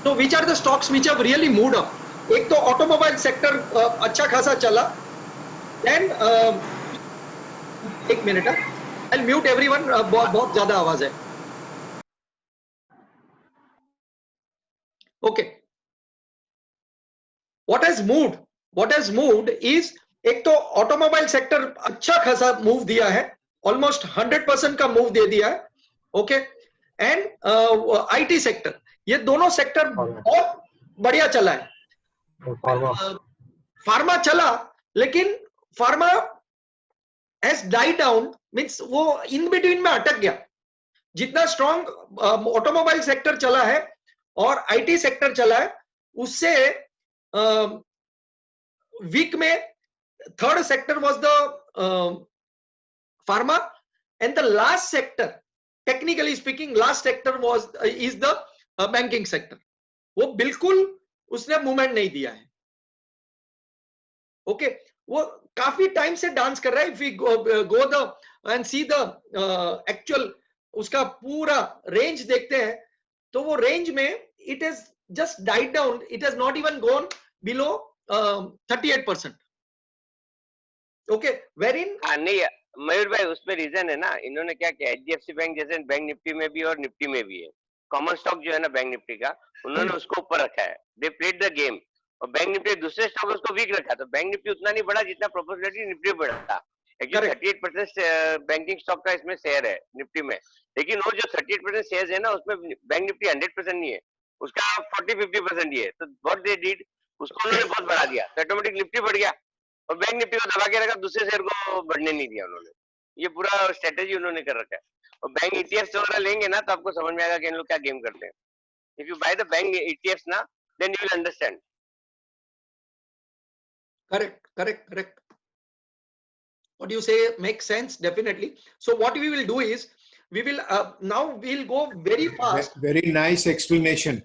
So which are the stocks which have really moved up? एक तो automobile sector अच्छा खासा चला, then एक मिनट, I'll mute everyone, बहुत ज्यादा आवाज है. Okay. What has moved is एक तो ऑटोमोबाइल सेक्टर अच्छा खासा मूव दिया है, ऑलमोस्ट 100% का मूव दे दिया है. ओके. एंड आईटी सेक्टर, ये दोनों सेक्टर बहुत बढ़िया चला है. फार्मा चला, लेकिन pharma has died down, means वो इन बिटवीन में अटक गया. जितना स्ट्रॉन्ग ऑटोमोबाइल सेक्टर चला है और आईटी सेक्टर चला है, उससे वीक में third sector was the pharma, and the last sector, technically speaking last sector was is the banking sector. वो बिल्कुल उसने मूवमेंट नहीं दिया है. ओके. वो काफी टाइम से डांस कर रहा है. If we go the and see the actual उसका पूरा रेंज देखते हैं, तो वो रेंज में it is just died down. It has not even gone below 38%. Okay. वेरिन नहीं मयूर भाई, उसमें रीजन है ना, इन्होंने क्या किया, एचडीएफसी बैंक जैसे बैंक निफ्टी में भी और निफ्टी में भी है, कॉमन स्टॉक जो है ना बैंक निफ्टी का, उन्होंने उसको ऊपर रखा है. They played the game. और बैंक निफ्टी दूसरे स्टॉक उसको वीक रखा, तो बैंक निफ्टी उतना नहीं बढ़ा जितना प्रोपोर्शनली निफ्टी बढ़ा था. एक्चुअली 38% बैंकिंग स्टॉक का इसमें शेयर है निफ्टी में, लेकिन वो जो 38% शेयर है ना, उसमें बैंक निफ्टी 100% नहीं है, उसका 40-50% ही है. तो व्हाट दे डिड, उसको उन्होंने बहुत बढ़ा दिया, तो ऑटोमेटिक निफ्टी बढ़ गया और बैंक निफ्टी को दबा के रखा, दूसरे शेयर को बढ़ने नहीं दिया उन्होंने. ये पूरा स्ट्रेटेजी उन्होंने कर रखा है. और बैंक ईटीएफ वगैरह लेंगे ना, तो आपको समझ में आएगा कि इन लोग क्या गेम करते हैं. If you buy the bank ETF ना, then you will understand. Correct. What you say makes sense, definitely. So what we will do is, we will now we'll go very fast. Very nice explanation.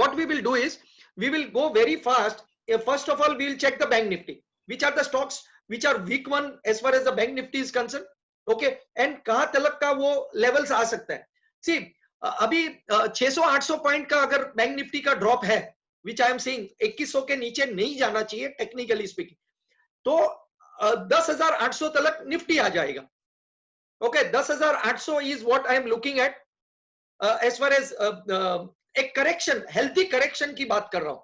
What we will do is, we will go very fast. First of all, we will check the bank nifty. Which are the stocks which are weak one as far as the bank nifty is concerned. Okay. And कहां तक का वो levels आ सकता है. See, अभी 600-800 point का अगर bank Nifty का ड्रॉप है, which I am saying 2100 के नीचे नहीं जाना चाहिए टेक्निकली स्पीकिंग, तो 10,800 तक निफ्टी आ जाएगा. Okay. 10,800 is what I am looking at as far as एक करेक्शन, हेल्थी करेक्शन की बात कर रहा हूं.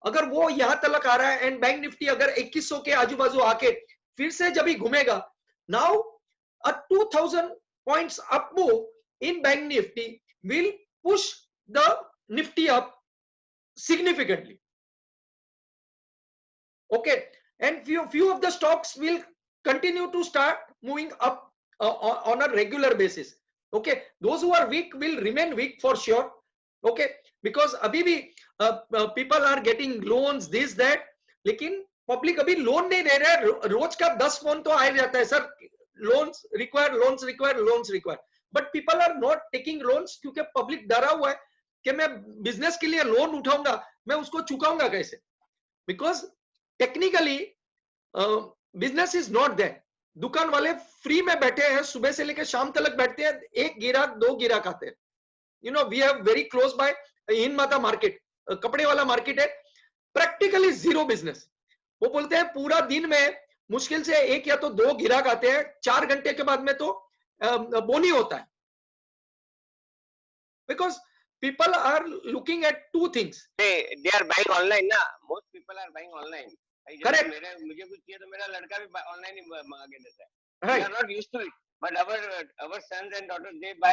अगर वो यहां तक आ रहा है एंड बैंक निफ्टी अगर 2100 के आजू बाजू आके फिर से जब ही घूमेगा, now a 2000 points up move in bank nifty will push the nifty up significantly. Okay. And few of the stocks will continue to start moving up on a regular basis. Okay. Those who are weak will remain weak for sure. Okay. Because abhi bhi people are getting loans, this that, लेकिन public अभी loan नहीं दे रहा है. रोज का 10 phone तो आ जाता है, sir loans require, but people are not taking loans, क्योंकि पब्लिक डरा हुआ है कि मैं बिजनेस के लिए लोन उठाऊंगा, मैं उसको चुकाऊंगा कैसे. Because technically business is not there. दुकान वाले फ्री में बैठे हैं, सुबह से लेकर शाम तक बैठते हैं, एक गिराक दो गिराक आते हैं. You know, we have very close by Hind Mata market, कपड़े वाला मार्केट है, प्रैक्टिकली जीरो बिजनेस. वो बोलते हैं पूरा दिन में मुश्किल से एक या तो दो गिराक आते हैं, 4 घंटे के बाद में तो बोनी होता है. Because people are looking at two things. They are buying online ना, most people are buying online. Correct. मुझे कुछ चाहिए तो मेरा लड़का भी ऑनलाइन ही मंगा के देता है. Right. We are not used to it, but our sons and daughters they buy.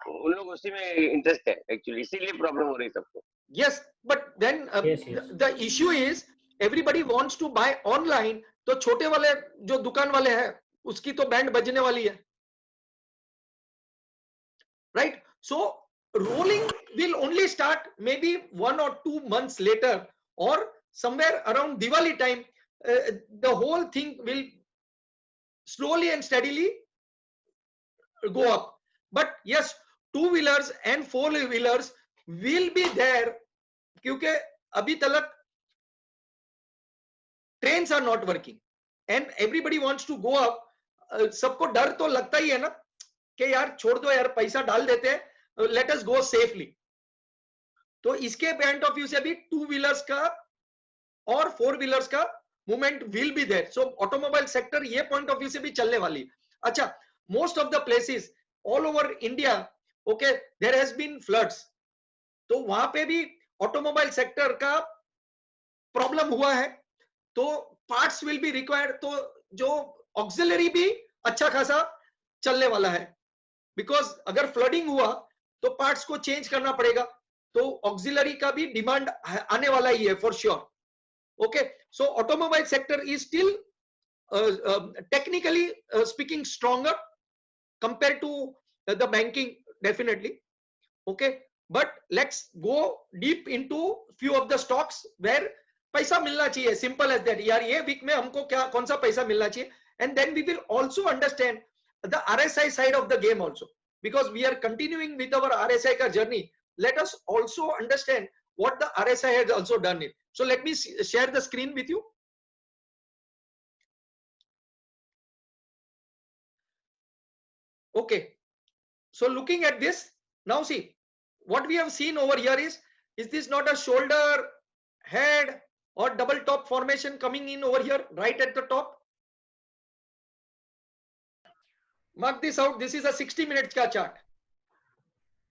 उन लोग उसी में इंटरेस्ट है एक्चुअली, इसीलिए प्रॉब्लम हो रही है सबको. Yes, but then the issue is everybody wants to buy online. तो छोटे वाले जो दुकान वाले हैं उसकी तो बैंड बजने वाली है, right? So rolling will only start maybe 1 or 2 months later, or somewhere around Diwali time. The whole thing will slowly and steadily go up. But yes, 2-wheelers and 4-wheelers will be there, क्योंकि अभी तक trains are not working and everybody wants to go up. सबको डर तो लगता ही है ना कि यार छोड़ दो यार, पैसा डाल देते हैं, let us go safely. तो इसके पॉइंट ऑफ व्यू से भी टू व्हीलर्स का और फोर व्हीलर्स का movement will be there. So automobile sector ये पॉइंट ऑफ व्यू से भी चलने वाली. अच्छा, most of the places all over India, okay, there has been floods. तो वहां पे भी ऑटोमोबाइल सेक्टर का प्रॉब्लम हुआ है. तो पार्ट्स विल बी रिक्वायर्ड. तो जो ऑक्सिलरी भी अच्छा खासा चलने वाला है, बिकॉज अगर फ्लडिंग हुआ तो पार्ट्स को चेंज करना पड़ेगा. तो ऑक्सिलरी का भी डिमांड आने वाला ही है for sure. Okay, so automobile sector is still technically speaking stronger compared to the banking, definitely. Okay, but let's go deep into few of the stocks where पैसा मिलना चाहिए. Simple as that. यार ये week में हमको क्या कौन सा पैसा मिलना चाहिए. And then we will also understand the RSI side of the game also, because we are continuing with our RSI ka journey. Let us also understand what the RSI has also done it. So let me share the screen with you. Okay, so looking at this now, see what we have seen over here is this not a shoulder, head or double top formation coming in over here right at the top? Mark this out. This is a 60 minutes ka chart.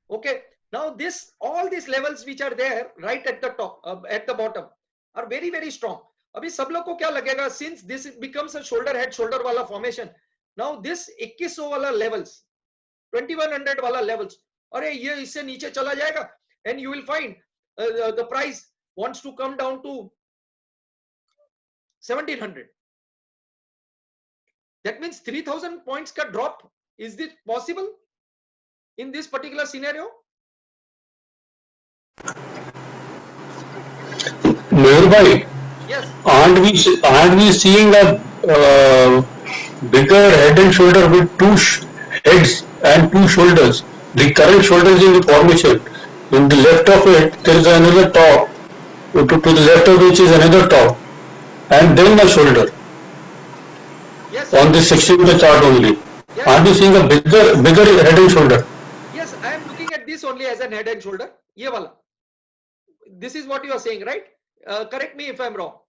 Okay, now this all these levels which are there right at the top, at the bottom, are very very strong. अभी सब लोग को क्या लगेगा, since this becomes a shoulder head shoulder वाला formation, now this 2100 वाला levels, 2100 वाला levels, अरे ये इससे नीचे चला जाएगा and you will find the price wants to come down to 1700. That means 3000 points ka drop. Is this possible in this particular scenario? Mehul bhai, Yes. aren't we seeing a bigger head and shoulder with two heads and two shoulders? The current shoulder is in the formation. In the left of it, there is another top. To the left of which is another top, and then the shoulder. Yes. On this section of the chart only. Yes. Aren't you seeing a bigger head and shoulder? Yes, I am looking at this only as an head and shoulder. Ye wala. This is what you are saying, right? Correct me if I am wrong.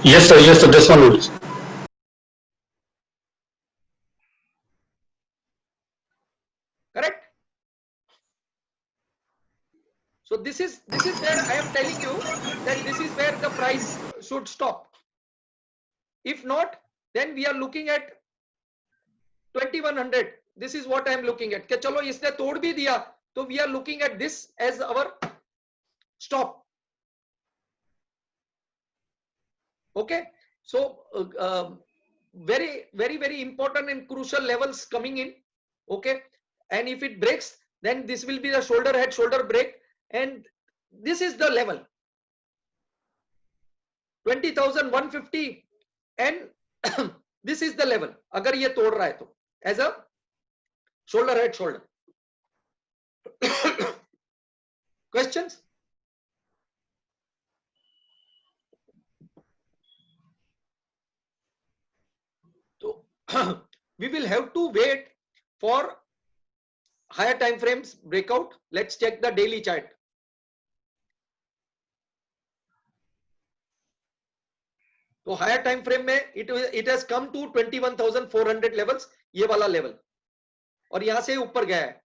Yes sir, this one only. Correct. So this is where I am telling you that this is where the price should stop. If not, then we are looking at 2100. This is what I am looking at. कि चलो इसने तोड़ भी दिया, तो we are looking at this as our stop. Okay, so very important and crucial levels coming in. Okay, and if it breaks, then this will be the shoulder head shoulder break, and this is the level 20,150, and this is the level अगर ये तोड़ रहा है तो as a shoulder head shoulder. Questions? So we will have to wait for higher time frames breakout. Let's check the daily chart. तो higher time frame में it has come to 21,400 levels, ये वाला लेवल, और यहां से ऊपर गया है.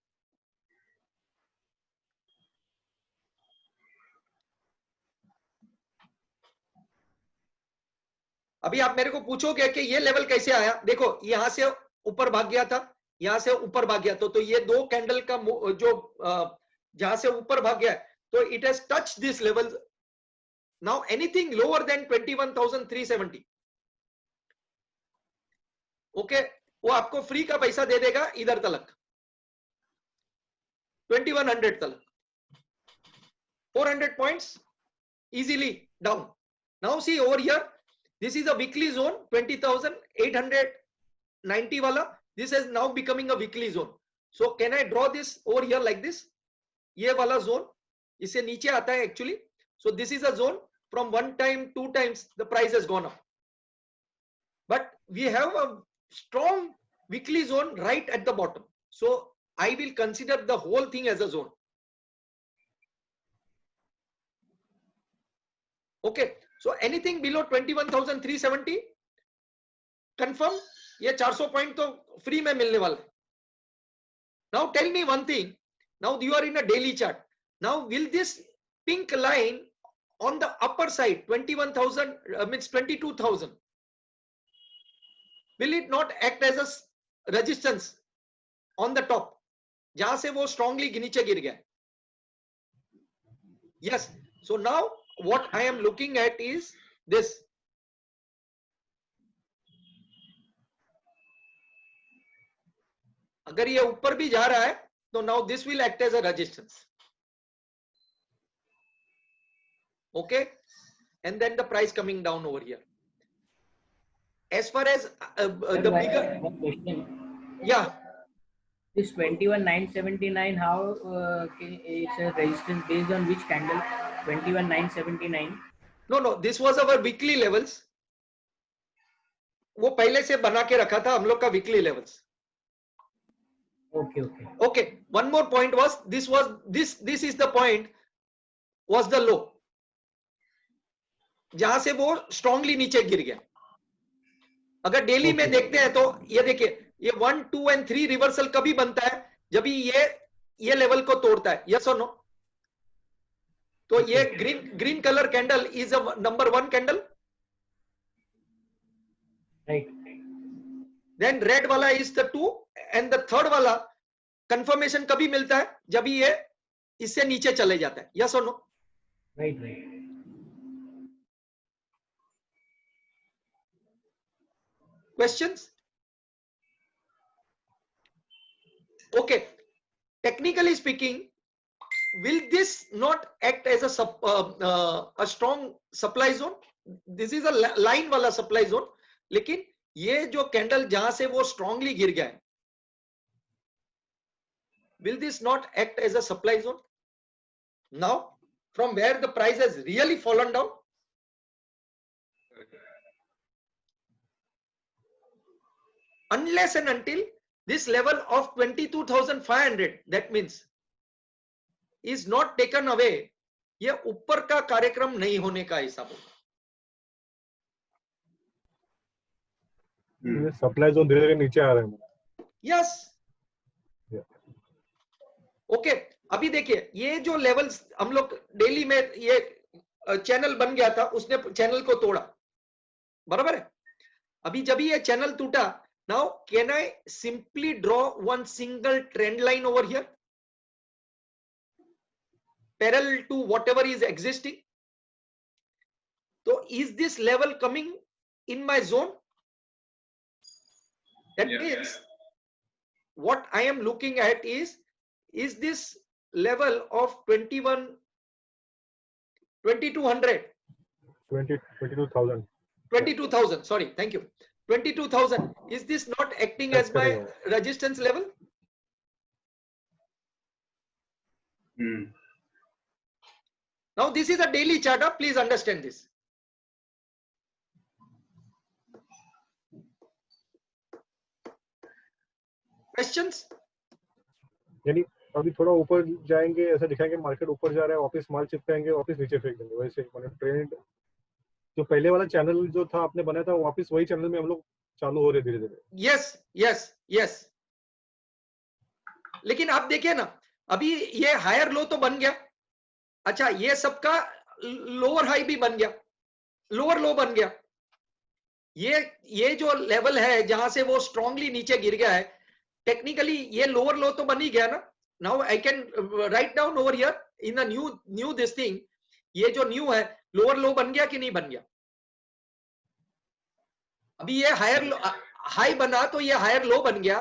अभी आप मेरे को पूछोगे कि ये लेवल कैसे आया. देखो यहां से ऊपर भाग गया था, यहां से ऊपर भाग गया, तो ये दो कैंडल का जो जहां से ऊपर भाग गया, तो it has touch this level. Now anything lower than 21,370, okay, वो आपको फ्री का पैसा दे देगा इधर तलक 2100 तलक, 400 points easily down. Now see over here, this is a weekly zone 20,890 wala. This is now becoming a weekly zone. So can I draw this over here like this? ये वाला zone इससे नीचे आता है actually. So this is a zone. From one time, 2 times, the price has gone up. But we have a strong weekly zone right at the bottom. So I will consider the whole thing as a zone. Okay, so anything below 21,370 confirm, ये 400 point तो free में मिलने वाला है. Now tell me one thing, now you are in a daily chart, now will this pink line on the upper side 21,000 means 22,000, will it not act as a resistance on the top जहां से वो strongly नीचे गिर गया? Yes, so now what I am looking at is this. अगर ये ऊपर भी जा रहा है तो now this will act as a resistance. Okay, and then the price coming down over here. As far as the bigger, one question. yeah, This 21,979, how it's a resistance based on which candle? 21,979. no, this was our weekly levels. वो पहले से बना के रखा था हम लोग का weekly levels. Okay, okay. Okay, one more point was this is the point was the low जहां से वो strongly नीचे गिर गया. अगर डेली में देखते हैं तो ये देखिए, ये 1, 2 and 3 रिवर्सल कभी बनता है जब ये लेवल को तोड़ता है. यस और नो? तो ये green colour candle is a number 1 candle. Right. Then red वाला is the 2 and the third वाला कंफर्मेशन कभी मिलता है जब ये इससे नीचे चले जाता है. यस और no? Right, right. Questions? Okay, technically speaking, will this not act as a strong supply zone? This is a line वाला supply zone, लेकिन ये जो कैंडल जहां से वो strongly गिर गया है, will this not act as a supply zone? Now, from where the price has really fallen down, unless and until this level of 22,500, that means is not taken away, ये ऊपर का कार्यक्रम नहीं होने का हिसाब होगा. सप्लाई जोन धीरे धीरे नीचे आ रहे हैं. यस. ओके, अभी देखिए ये जो लेवल्स हम लोग डेली में, ये चैनल बन गया था, उसने चैनल को तोड़ा, बराबर है. अभी जब ये चैनल टूटा, now can I simply draw one single trend line over here parallel to whatever is existing? So is this level coming in my zone? That means what I am looking at is this level of 2200 22,000, sorry, thank you, 22,000, is this not acting as my resistance level? Now this is a daily chart, please understand this. Questions? यानी अभी थोड़ा ऊपर जाएंगे, ऐसा दिखाएंगे market ऊपर जा रहा है, वापस माल चिपकाएंगे, वापस नीचे फेंक देंगे. वैसे मतलब ट्रेंड जो पहले वाला चैनल जो था आपने बनाया था, वापस वही चैनल में हम लोग चालू हो रहे धीरे धीरे. Yes yes yes. लेकिन आप देखिए ना, अभी ये हायर लो तो बन गया. अच्छा, ये सबका लोअर हाई भी बन गया, लोअर लो बन गया. ये जो लेवल है जहां से वो स्ट्रांगली नीचे गिर गया है, टेक्निकली ये लोअर लो तो बन ही गया ना. Now I can write down over here in a new this thing. ये जो न्यू है, लोअर लो बन गया कि नहीं बन गया? अभी ये हायर हाई बना तो ये हायर लो बन गया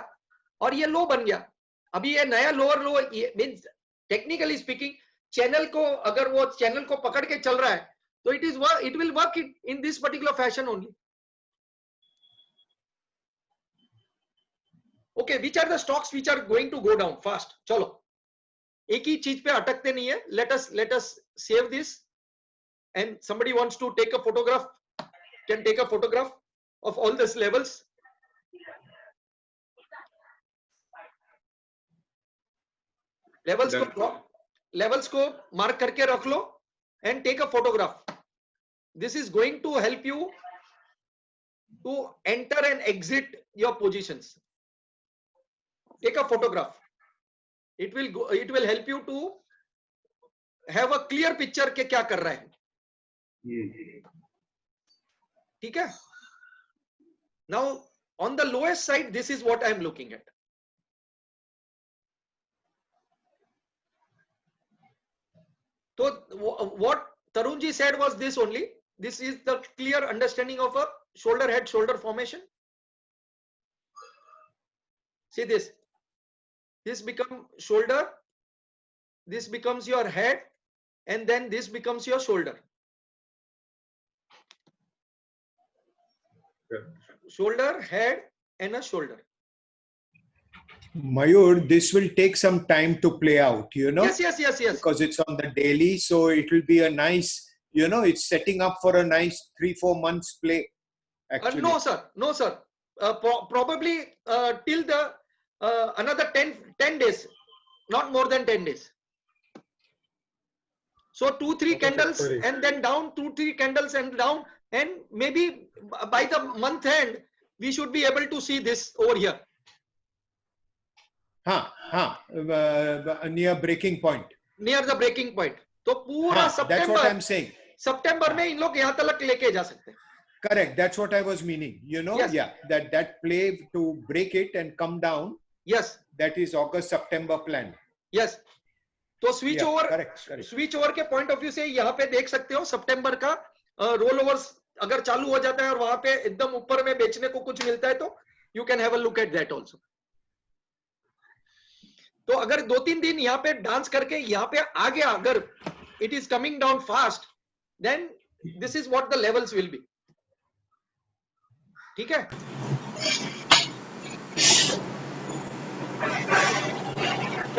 और ये लो बन गया. अभी ये नया लोअर लो, ये मींस टेक्निकली स्पीकिंग चैनल को, अगर वो चैनल को पकड़ के चल रहा है तो it will work in this particular fashion only. Okay, which are the stocks which are going to go down fast? चलो, एक ही चीज पे अटकते नहीं है. Let us save this, and somebody wants to take a photograph, can take a photograph of all these levels. Levels को mark करके रख लो and take a photograph. this is going to help you to enter and exit your positions. Take a photograph. It will help you to have a clear picture के क्या कर रहा है. ठीक है? Now on the lowest side, this is what I am looking at. So what Tarunji said was this only. This is the clear understanding of a shoulder head shoulder formation. See this. This becomes shoulder. This becomes your head, and then this becomes your shoulder. Shoulder, head, and a shoulder. Mayur, this will take some time to play out, you know, Yes. because it's on the daily. So it will be a nice, you know, it's setting up for a nice 3-4 months play. Actually. No, sir. Probably till the another 10 days, not more than 10 days. So 2-3 candles and then down, 2-3 candles and down, and maybe by the month end we should be able to see this over here. Near breaking point. Near the breaking point. तो पूरा That's what I'm September saying. सितंबर में इन लोग यहाँ तक लेके जा सकते हैं. Correct. That's what I was meaning. You know, Yes. yeah, that play to break it and come down. Yes. That is August-September plan. Yes. तो switch Yeah, over correct. Switch over के पॉइंट ऑफ व्यू से यहाँ पे देख सकते हो सितंबर का role overs अगर चालू हो जाता है और वहां पे एकदम ऊपर में बेचने को कुछ मिलता है तो you can have a look at that also. तो अगर 2-3 दिन यहाँ पे डांस करके यहाँ पे आ गया, अगर it is coming down fast, then this is what the levels will be. ठीक है?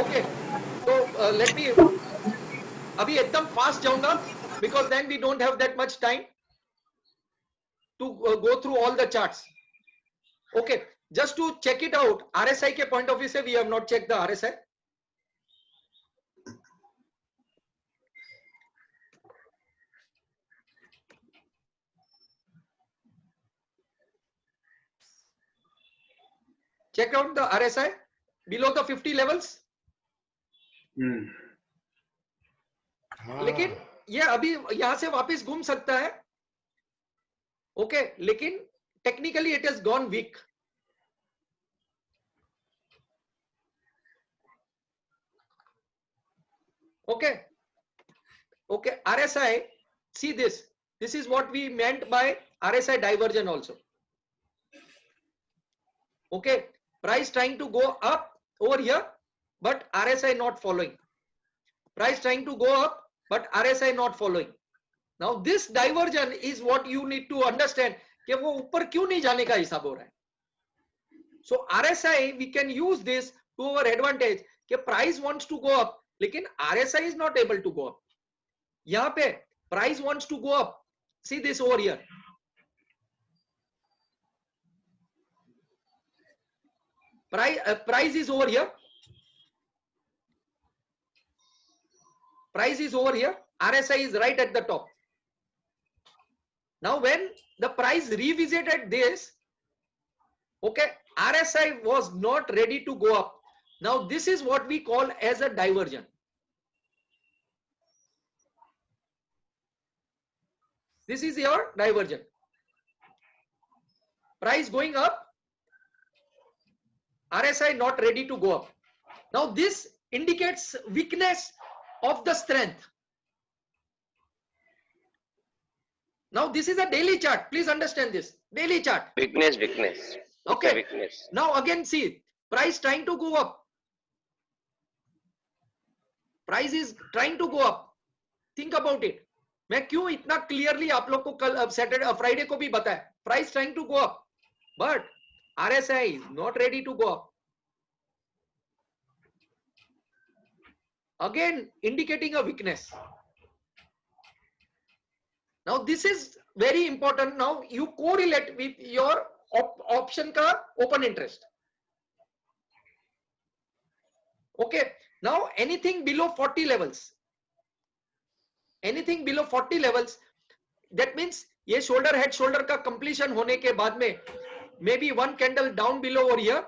ओके, तो लेट मी अभी एकदम फास्ट जाऊंगा because then we don't have that much time to go through all the charts. Okay, just to check it out, RSI के point of view से we have not checked the RSI. Check out the RSI below the 50 levels. लेकिन ये अभी यहां से वापस घूम सकता है. ओके, लेकिन technically it has gone weak. Okay, RSI, see this is what we meant by RSI diversion also. Okay, price trying to go up over here, but RSI not following. Price trying to go up, but RSI not following. Now this diversion is what you need to understand कि वो ऊपर क्यों नहीं जाने का हिसाब हो रहा है. So RSI we can use this to our advantage कि price wants to go up, लेकिन RSI is not able to go up. यहाँ पे price wants to go up. See this over here. Price is over here. Price is over here. RSI is right at the top. Now when the price revisited this, okay, RSI was not ready to go up. Now this is what we call as a diversion. This is your diversion. Price going up, RSI not ready to go up. Now this indicates weakness of the strength. Now this is a daily chart. Please understand this. Daily chart. Weakness. Okay. Weakness. Now again see, price trying to go up. Price is trying to go up. Think about it. मैं क्यों इतना clearly आप लोग को कल Saturday Friday को भी बताया, price trying to go up but RSI is not ready to go up. Again indicating a weakness. Now this is very important. Now you correlate with your option का open interest. Okay, now anything below 40 levels, that means ये shoulder head shoulder का completion होने के बाद में maybe one candle down below over here.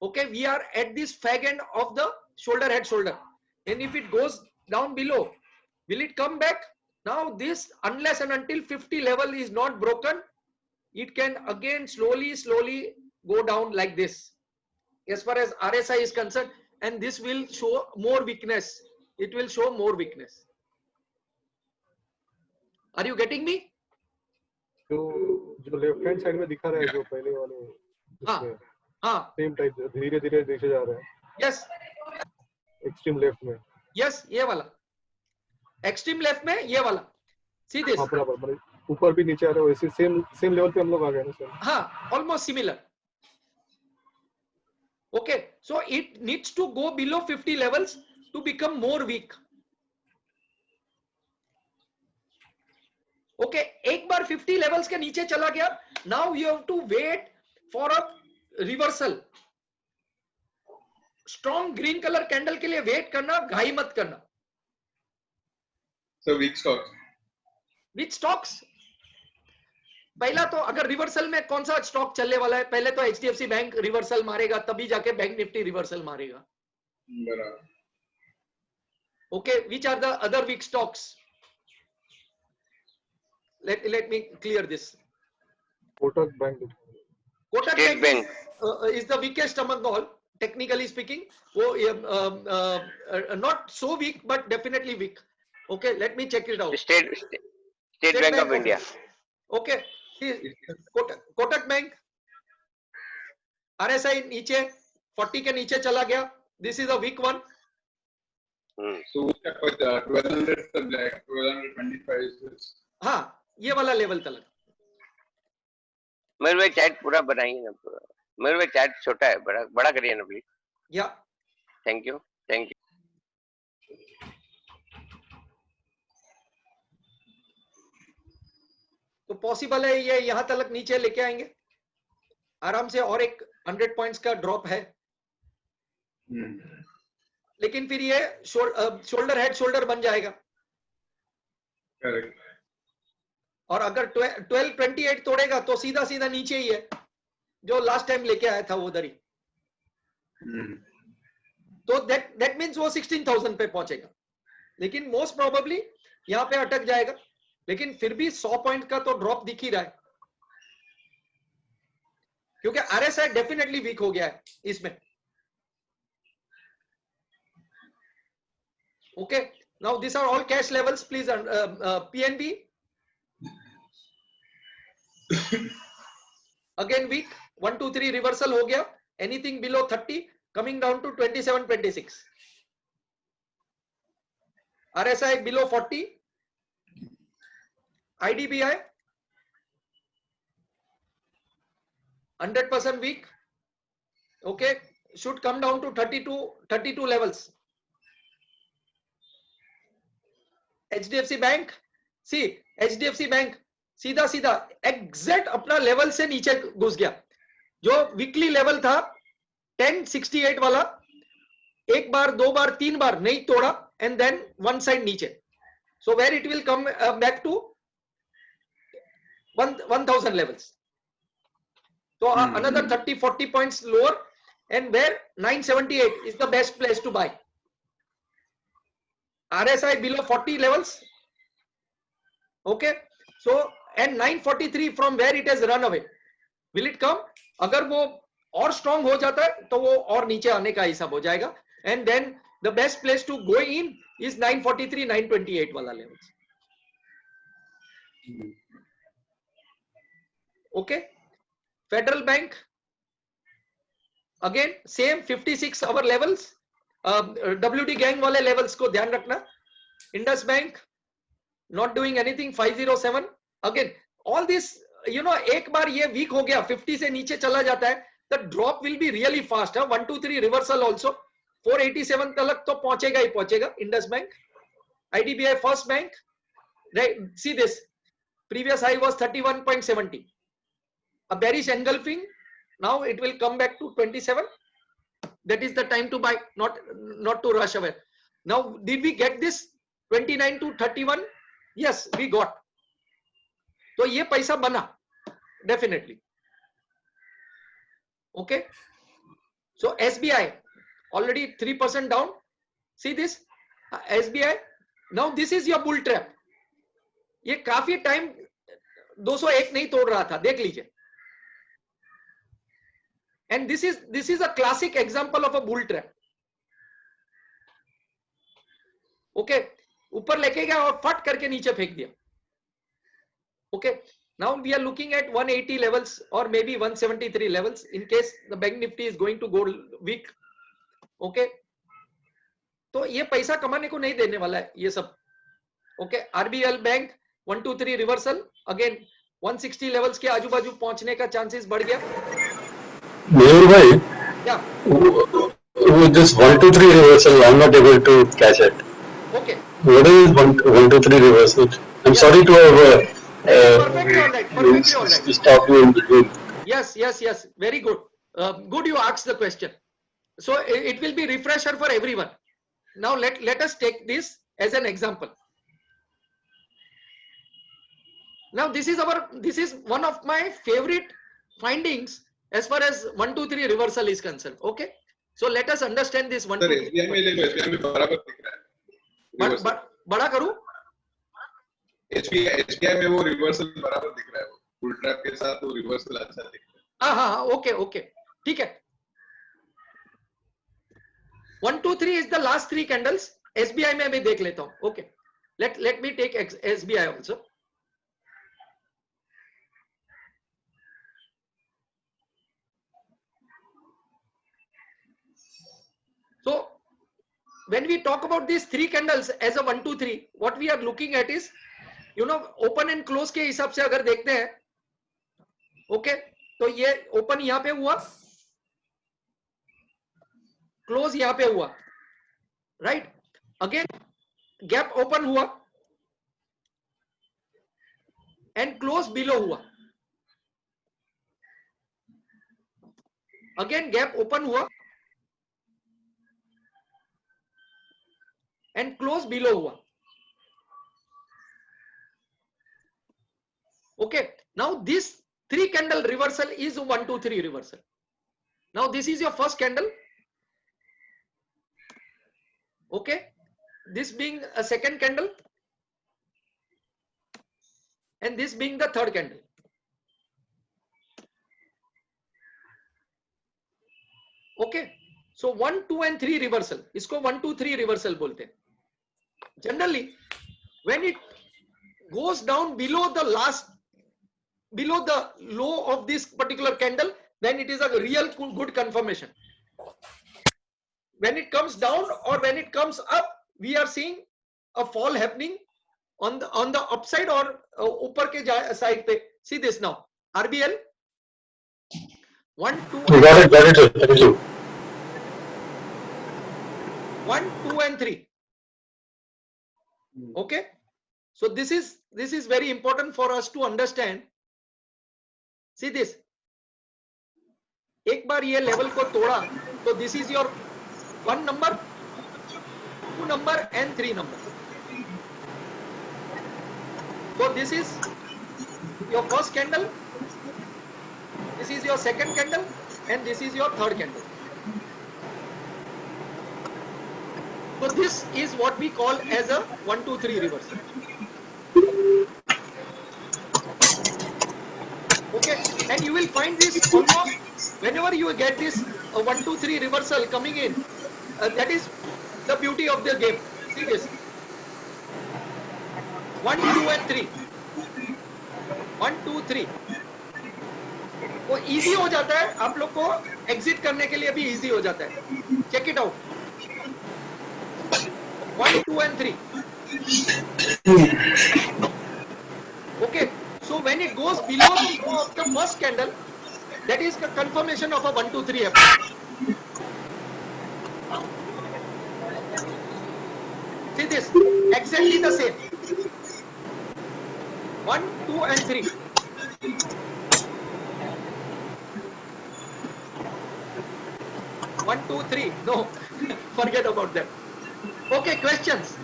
Okay, we are at this fag end of the shoulder head shoulder, and if it goes down below, will it come back? Now this, unless and until 50 level is not broken, it can again slowly go down like this as far as RSI is concerned, and this will show more weakness. It will show more weakness. Are you getting me? जो left hand side में दिखा रहा है, जो पहले वाले हाँ same type धीरे धीरे नीचे जा रहा है। यस एक्सट्रीम लेफ्ट में। यस ये वाला एक्सट्रीम लेफ्ट में, ये वाला सी दिस। हाँ बराबर, ऊपर भी नीचे आ रहा है, वैसे सेम लेवल पे हम लोग आ गए ना सर। हाँ, almost similar. Okay, so it needs to go below 50 levels to become more weak. Okay, एक बार 50 लेवल्स के नीचे चला गया, now you have to wait for a reversal. Strong green colour candle के लिए वेट करना, घाई मत करना। So weak stocks. विच स्टॉक्स? पहला तो अगर रिवर्सल में कौन सा स्टॉक चलने वाला है, पहले तो HDFC बैंक रिवर्सल मारेगा, तभी जाके बैंक निफ्टी रिवर्सल मारेगा। बराबर। Okay, which are the other weak stocks? let me clear this. Kotak bank. Kotak State Bank Bank. is the weakest among all, technically speaking. Not so weak, but definitely weak. Okay, let me check it out. State Bank of India. Okay, see, Kotak Bank, RSI नीचे 40 के नीचे चला गया. This is a weak one. So उसका कुछ 1200 तक जाएगा, 1225 is हाँ, ये वाला लेवल तक. मेरे भाई चैट पूरा बनाइए ना, पूरा मेरे भाई चैट छोटा है, बड़ा करिए ना प्लीज। या थैंक यू। तो पॉसिबल है ये यहां तक नीचे लेके आएंगे आराम से, और एक 100 पॉइंट्स का ड्रॉप है। लेकिन फिर ये शोल्डर हेड शोल्डर बन जाएगा। correct. और अगर 1228 तोड़ेगा तो सीधा सीधा नीचे ही है, जो लास्ट टाइम लेके आया था वो उधर ही। तो दैट मींस वो 16,000 पे पहुंचेगा, लेकिन मोस्ट प्रोबेबली यहां पे अटक जाएगा। लेकिन फिर भी 100 पॉइंट का तो ड्रॉप दिख ही रहा है, क्योंकि RSI डेफिनेटली वीक हो गया है इसमें। Okay, now this are all cash levels please. PNB again weak, 1 2 3 reversal हो गया, anything below 30 coming down to 27 26, RSI below 40, IDBI 100% weak, okay, should come down to 32 levels. HDFC Bank, see HDFC Bank सीधा सीधा exact अपना level से नीचे घुस गया। जो वीकली लेवल था 1068 वाला, एक बार दो बार तीन बार नहीं तोड़ा, एंड देन वन साइड नीचे। So where it will come back to 1000 levels. तो another 30-40 points lower, and where 978 is the best place to buy. RSI below 40 levels. Okay, so and 943 from where it has run away, will it come? अगर वो और strong हो जाता है तो वो और नीचे आने का हिसाब हो जाएगा, and then the best place to go in is 943 928 वाला levels. Okay, federal bank again same 56 hour levels, WD gang वाले लेवल्स को ध्यान रखना। Indus bank not doing anything, 507 again. All this you know, एक बार ये वीक हो गया, 50 से नीचे चला जाता है, the drop will be really fast. 1 2 3 reversal also 487 तक तो पहुंचेगा ही पहुंचेगा। Indus bank, IDBI first bank, right, see this previous high was 31.70, a bearish engulfing, now it will come back to 27. That is the time to buy, not to rush away. Now did we get this 29 to 31? Yes, we got. तो ये पैसा बना definitely. Okay. So SBI already 3% down. See this SBI. Now this is your bull trap. ये काफी time 201 नहीं तोड़ रहा था, देख लीजिए. And this is a classic example of a bull trap. Okay, ऊपर लेके गया और फट करके नीचे फेंक दिया. Okay, now we are looking at 180 levels or maybe 173 levels in case the bank nifty is going to go weak. Okay, तो ये पैसा कमाने को नहीं देने वाला है ये सब. Okay, RBL bank 1 2 3 reversal again 160 levels के आजू बाजू पहुंचने का चांसेस बढ़ गया. Mayur bhai, Yeah. with this 1 2 3 reversal, I'm not able to catch it. Okay. What is 1 2 3 reversal? I'm sorry to have Perfectly all right. Perfectly all right. stop you in between. Yes. Very good. Good you asked the question. So it will be refresher for everyone. Now let us take this as an example. Now this is one of my favorite findings as far as 1 2 3 reversal is concerned. Okay. So let us understand this 1 sir 2 SBI में ले लो, SBI में बराबर दिख रहा है. बड़ा करूं? SBI में वो रिवर्सल बराबर दिख रहा है, वो बुल ट्रैप के साथ वो रिवर्सल अच्छा दिख रहा है. हाँ ओके ठीक है. 1 2 3 is the last 3 candles. SBI में भी देख लेता हूं. Okay, let me take SBI also. So when we talk about these 3 candles as a 1 2 3, what we are looking at is, open and close के हिसाब से अगर देखते हैं, okay, तो ये open यहाँ पे हुआ, close यहाँ पे हुआ, right? Again gap open हुआ and close below हुआ. Again gap open हुआ and close below हुआ. Okay, now this 3 candle reversal is 1 2 3 reversal. Now this is your first candle. Okay, this being a second candle and this being the third candle. Okay, so 1 2 and 3 reversal, इसको 1 2 3 reversal बोलते हैं. Generally when it goes down below the low of this particular candle, then it is a real good confirmation. When it comes down or when it comes up, we are seeing a fall happening on the upside or ऊपर के side पे. See this now, RBL 1 2 Got it, sir. Thank you. 1 2 and 3. Okay, so this is very important for us to understand. See this, एक बार ये level को तोड़ा तो this is your 1 number, 2 number and 3 number. So this is your first candle, this is your second candle and this is your third candle. So this is what we call as a 1 2 3 reversal. Okay, and you will find this almost whenever you get this 1 2 3 reversal coming in. That is the beauty of the game. See this, 1 2 and 3, 1 2 3. वो easy हो जाता है, आप लोग को exit करने के लिए भी इजी हो जाता है. Check it out. 1 2 and 3. Okay, so when it goes below the low of the first candle, that is the confirmation of a 1 2 3 effect. See this, exactly the same. 1 2 and 3. One, two, three. No, forget about that. Okay, questions.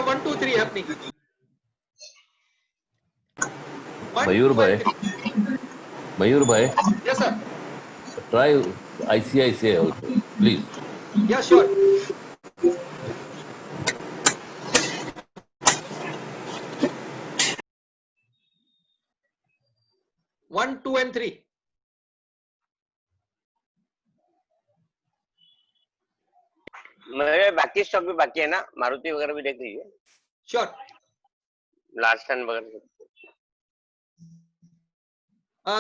1, 2, 3 happening. 1, Mayur 2, and bhai, 3. Mayur bhai, Yes, sir. try ICICI also, please. Yeah, sure. One, 2, and 3. मेरे बाकी stock भी बाकी है ना, मारुति वगैरह भी देख लीजिए, Sure. लार्सन वगैरह.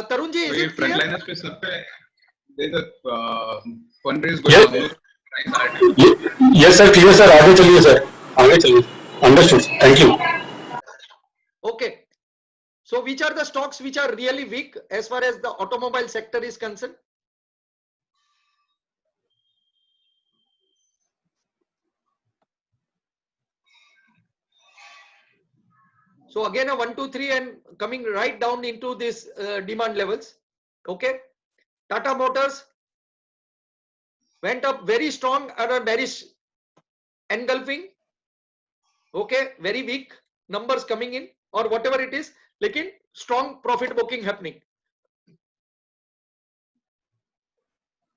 Tarun ji, तो is ये it clear? frontliners पे सब पे there's a fundraise going Yes. on. Price are Yes sir, clear sir, आगे चलिए sir, आगे चलिए. Understood, thank you. Okay. So which are the stocks which are really weak as far as the automobile sector is concerned? So again a 1, 2, 3 and coming right down into this demand levels. Okay. Tata Motors went up very strong at a bearish engulfing. Okay. Very weak numbers coming in or whatever it is. Lekin strong profit booking happening.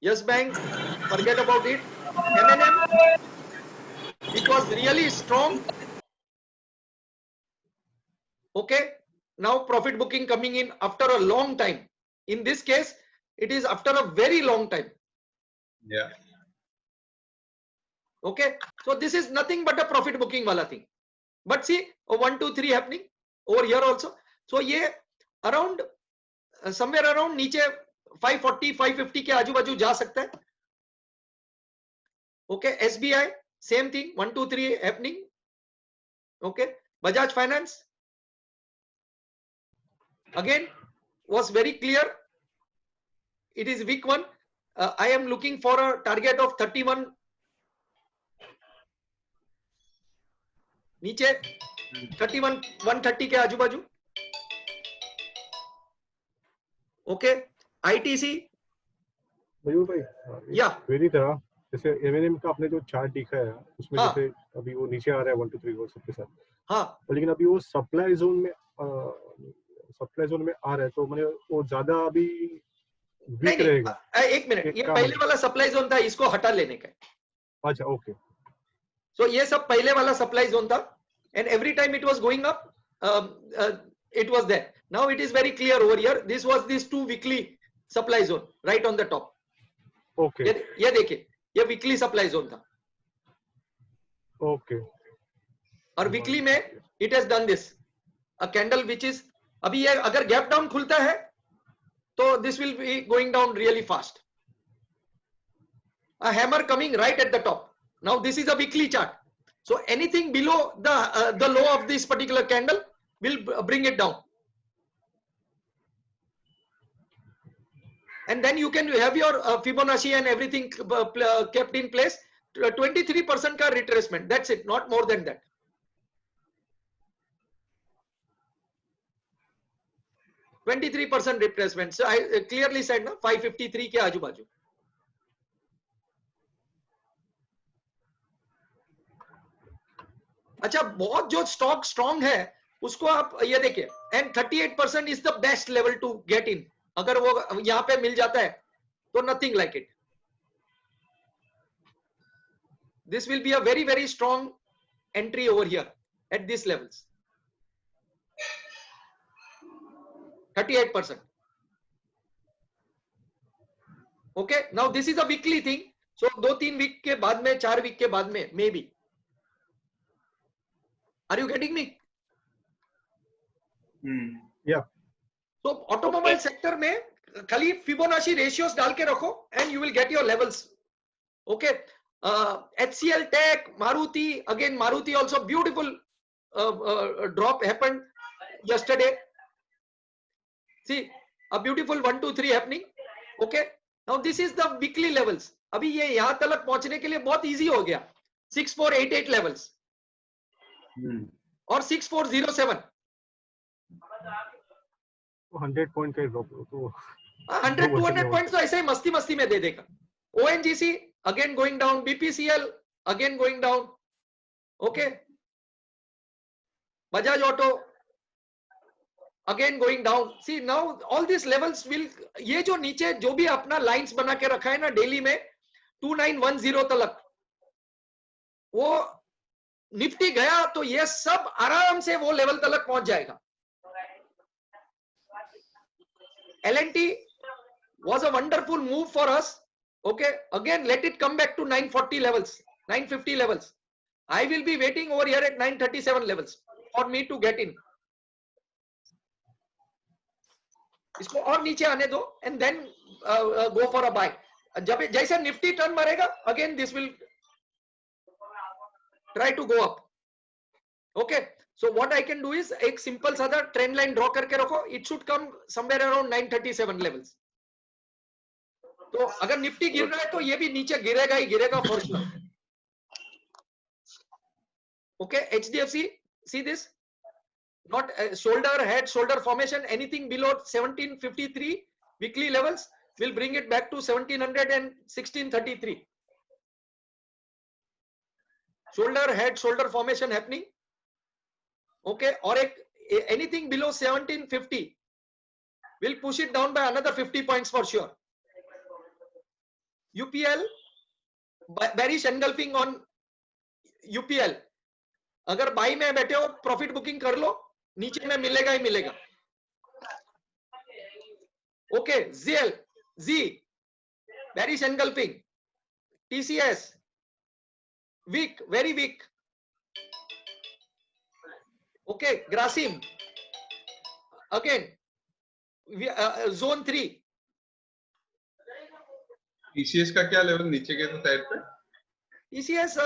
Yes Bank, forget about it. M&M, which was really strong. Okay, now profit booking coming in after a long time. In this case, it is after a very long time. yeah. Okay, so this is nothing but a profit booking wala thing. But see, a 1, 2, 3 happening over here also. So ye around somewhere around नीचे 540, 550 के आजू बाजू जा सकता है. Okay, SBI same thing, 1, 2, 3 happening. Okay, Bajaj Finance again was very clear. It is weak one. I am looking for a target of 31. नीचे 31, 130 के आजू बाजू. Okay, ITC. मयूर भाई, या क्वेरी था, जैसे M&M का आपने जो चार्ट दिखाया है उसमें हाँ. जैसे अभी वो नीचे आ रहा है 1 2 3 और सबके साथ, हाँ और लेकिन अभी वो सप्लाई जोन में आ रहा है, तो मैंने वो ज्यादा अभी नहीं वीक रहेगा. एक मिनट, ये क्या पहले मतलब? वाला सप्लाई जोन था, इसको हटा लेने का. अच्छा, ओके. सो ये सब पहले वाला सप्लाई जोन था and every time it was going up, it was there. Now it is very clear over here. This was these two weekly supply zone right on the top. Okay ये देखिए, ये weekly supply zone था okay. और weekly में it has done this a candle which is, अभी ये अगर gap down खुलता है तो this will be going down really fast. A hammer coming right at the top. Now this is a weekly chart, so anything below the low of this particular candle will bring it down, and then you can have your Fibonacci and everything kept in place. 23% ka retracement, that's it, not more than that. %23 retracement. So I clearly said na 553 के आजू बाजू. अच्छा, बहुत जो stock strong है उसको आप ये देखिए, and 38% is the best level to get in. अगर वो यहाँ पे मिल जाता है तो nothing like it. This will be a very very strong entry over here at this levels. 38%. Okay, now this is a weekly thing. So 2-3 week के बाद में, 4 वीक के बाद में may be. Are you getting me? या. So automobile sector में खाली Fibonacci ratios डाल के रखो and you will get your levels. Okay. HCL Tech, Maruti, again Maruti also beautiful drop happened yesterday. See a beautiful 1, 2, 3 happening. Okay. Now this is the weekly levels. अभी ये यहाँ तक पहुंचने के लिए बहुत easy हो गया. 6488 levels. और 6407. 100 पॉइंट का ड्रॉप तो 100-200 पॉइंट्स तो ऐसे ही मस्ती मस्ती में दे देगा. ONGC again going down, BPCL again going down. Okay, Bajaj Auto again going down. See now all these levels will, ये जो नीचे जो भी अपना लाइंस बना के रखा है ना डेली में 2910 तक, वो निफ्टी गया तो ये सब आराम से वो लेवल तक पहुंच जाएगा. L&T was a wonderful move for us. Okay, again let it come back to 940 levels, 950 levels. I will be waiting over here at 937 levels for me to get in. इसको और नीचे आने दो and then go for a buy. जब जैसे Nifty turn मारेगा, again this will try to go up. Okay, so what I can do is एक simple सा trend line draw करके रखो. It should come somewhere around 937 levels. तो अगर Nifty गिर रहा है तो ये भी नीचे गिरेगा ही गिरेगा for sure. Okay, HDFC, see this, not shoulder, head, shoulder formation. Anything below 1753 weekly levels will bring it back to 1700 and 1633. Shoulder, head, shoulder formation happening. Okay, or anything below 1750 will push it down by another 50 points for sure. UPL, bearish engulfing on UPL. अगर by में बैठे हो profit booking कर लो, नीचे में मिलेगा ही मिलेगा. Okay, ZL, Z, bearish engulfing. TCS, weak, very weak. Okay, Grasim, again, zone 3. TCS का क्या लेवल नीचे के तो साइड पे? TCS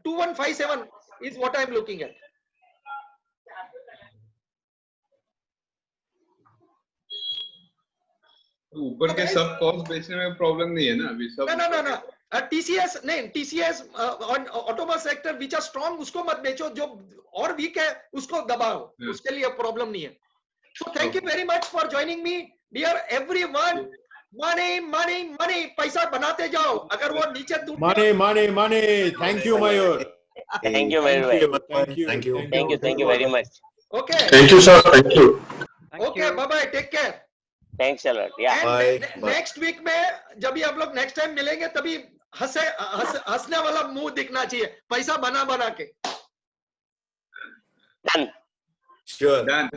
2157 is what I am looking at. ऊपर के सब कॉस्ट बेचने में प्रॉब्लम नहीं है ना अभी सब. No. TCS नहीं, TCS on automobile sector which are strong उसको मत बेचो, जो और वीक है उसको दबाओ, उसके लिए प्रॉब्लम नहीं है. So thank you very much for joining me, dear everyone. money, पैसा बनाते जाओ. अगर वो नीचे money. Thank you, Mayur. Thank you very much. Thank you very much. Okay. Thank you, sir. Thank you. Okay, bye bye, take care. Thanks a lot. Yeah. And next week में जब भी आप लोग next time मिलेंगे तभी हंसने वाला मुंह दिखना चाहिए, पैसा बना के. Done. Sure. Done.